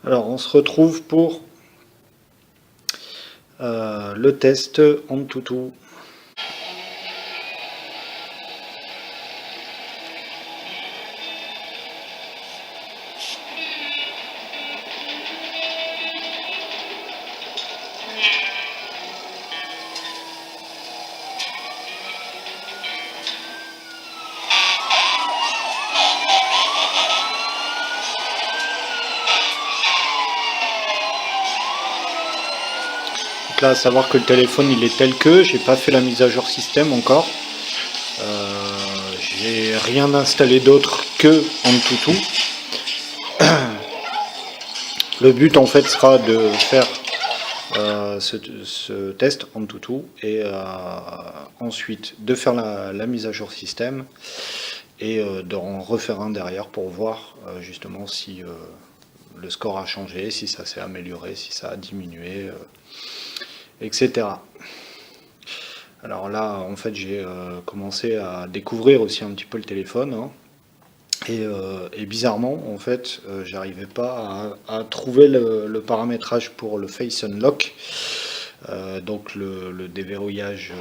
Alors, on se retrouve pour le test Antutu. Donc là, à savoir que le téléphone il est tel que, j'ai pas fait la mise à jour système encore. J'ai rien installé d'autre que Antutu. Le but en fait sera de faire ce test Antutu et ensuite de faire la mise à jour système et d'en refaire un derrière pour voir justement si le score a changé, si ça s'est amélioré, si ça a diminué, etc. Alors là, en fait, j'ai commencé à découvrir aussi un petit peu le téléphone, hein. Et bizarrement, en fait, j'arrivais pas à trouver le paramétrage pour le Face Unlock, donc le déverrouillage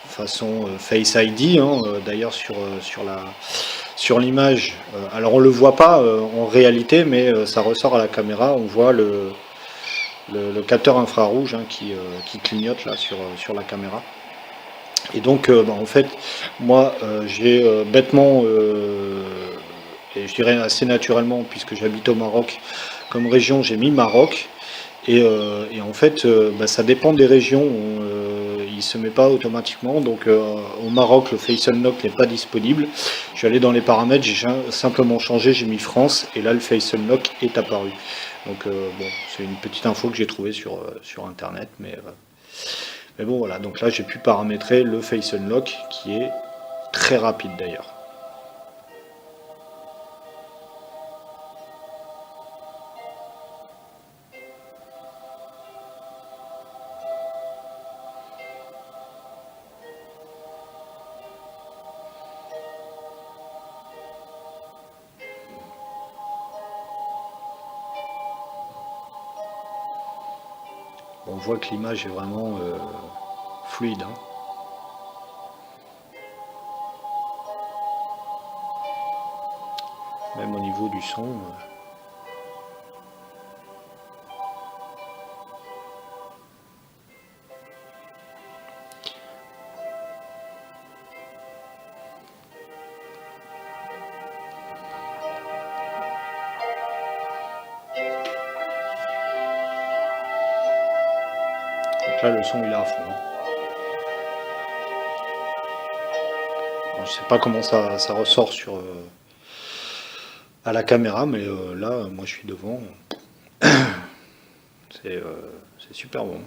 façon Face ID, hein, d'ailleurs sur l'image. Alors on le voit pas en réalité, mais ça ressort à la caméra. On voit le capteur infrarouge, hein, qui clignote là sur la caméra. Et donc, en fait, moi, j'ai bêtement, et je dirais assez naturellement, puisque j'habite au Maroc, comme région, j'ai mis Maroc. Et en fait, ça dépend des régions. Il ne se met pas automatiquement. Donc, au Maroc, le Face Unlock n'est pas disponible. Je suis allé dans les paramètres, j'ai simplement changé, j'ai mis France, et là, le Face Unlock est apparu. Donc, bon, c'est une petite info que j'ai trouvée sur Internet, mais bon, voilà, donc là j'ai pu paramétrer le Face Unlock qui est très rapide d'ailleurs. On voit que l'image est vraiment fluide, hein. Même au niveau du son. Donc là le son il est à fond, hein. Alors, je sais pas comment ça ressort à la caméra, mais là moi je suis devant. C'est super bon.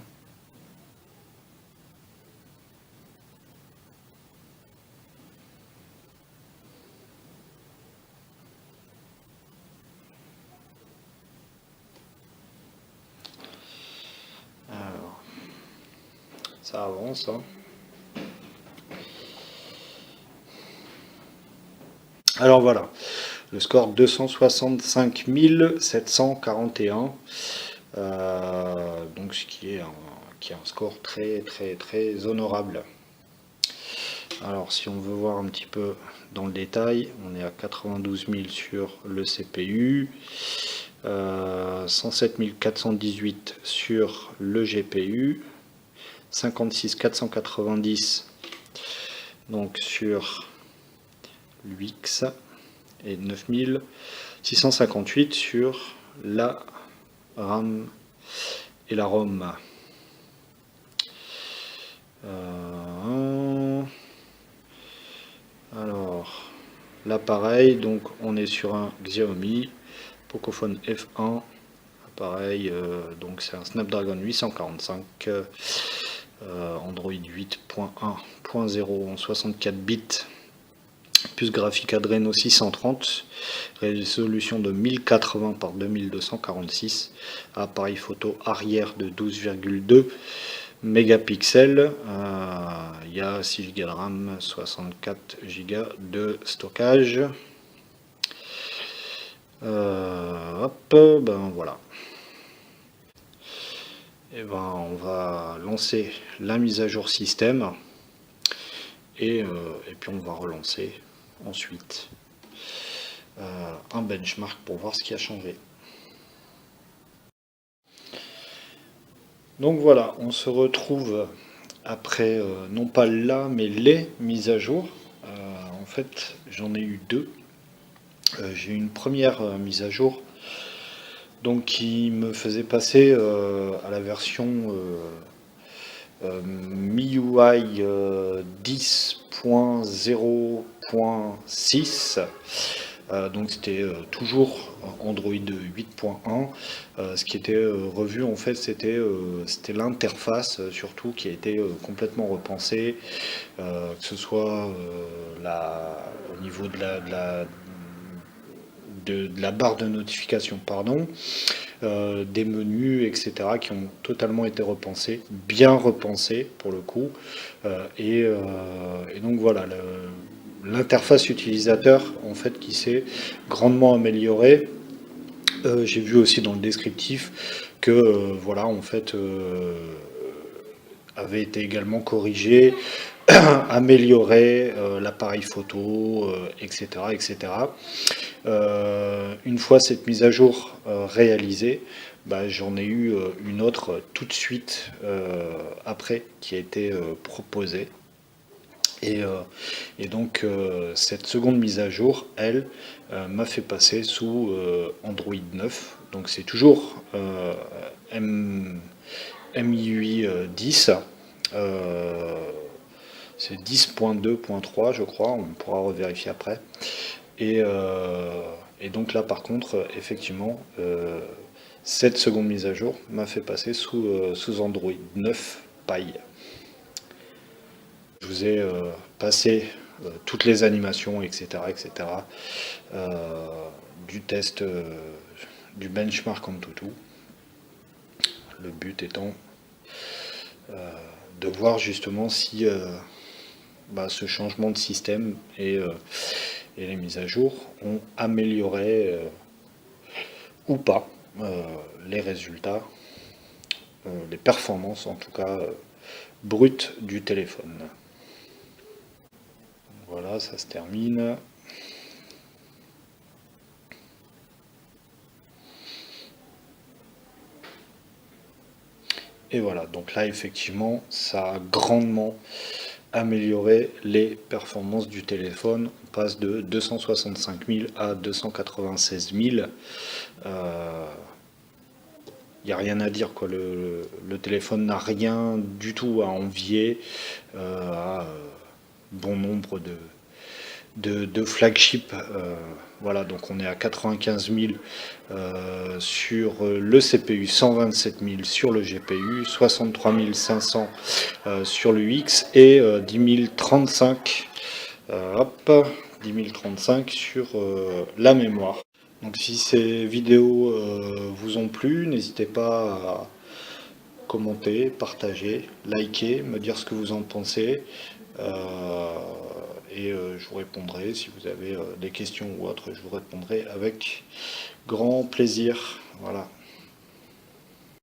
Alors, ça avance, hein. Alors voilà, le score 265 741, donc ce qui est un score très très très honorable. Alors si on veut voir un petit peu dans le détail, on est à 92 000 sur le CPU, 107 418 sur le GPU, 56 490 donc sur l'UX et 9658 sur la RAM et la ROM. Alors, l'appareil, donc on est sur un Xiaomi Pocophone F1, appareil, donc c'est un Snapdragon 845, Android 8.1.0 en 64 bits, puce graphique Adreno 630, résolution de 1080 par 2246, appareil photo arrière de 12,2 mégapixels, il y a 6 Go de RAM, 64 Go de stockage. hop, ben voilà. Et ben on va lancer la mise à jour système et puis on va relancer ensuite un benchmark pour voir ce qui a changé. Donc voilà, on se retrouve après non pas la mais les mises à jour. En fait j'en ai eu deux. J'ai eu une première mise à jour donc qui me faisait passer à la version MIUI 10.0.6. Donc c'était toujours Android 8.1. Ce qui était revu en fait c'était l'interface surtout qui a été complètement repensée, que ce soit au niveau de la barre de notification, pardon, des menus, etc., qui ont totalement été repensés, bien repensés pour le coup. Et donc voilà, l'interface utilisateur en fait qui s'est grandement améliorée. J'ai vu aussi dans le descriptif que voilà en fait avait été également corrigé, amélioré l'appareil photo, etc., etc. Une fois cette mise à jour réalisée, bah, j'en ai eu une autre tout de suite après qui a été proposée. Et donc cette seconde mise à jour, elle, m'a fait passer sous Android 9. Donc c'est toujours MIUI 10. C'est 10.2.3 je crois, on pourra revérifier après. Et donc là par contre, effectivement, cette seconde mise à jour m'a fait passer sous Android 9 Pie. Je vous ai passé toutes les animations, etc., etc., du test du benchmark AnTuTu. Le but étant de voir justement si ce changement de système et les mises à jour ont amélioré ou pas les résultats, les performances en tout cas brutes du téléphone. Voilà, ça se termine. Et voilà, donc là effectivement, ça a grandement amélioré les performances du téléphone. On passe de 265 000 à 296 000. Il n'y a rien à dire, quoi. Le téléphone n'a rien du tout à envier à bon nombre de flagships. Voilà, donc on est à 95 000 sur le CPU, 127 000 sur le GPU, 63 500 sur l'UX et 10 035 sur la mémoire. Donc si ces vidéos vous ont plu, n'hésitez pas à commenter, partager, liker, me dire ce que vous en pensez. Je vous répondrai, si vous avez des questions ou autres, je vous répondrai avec grand plaisir. Voilà.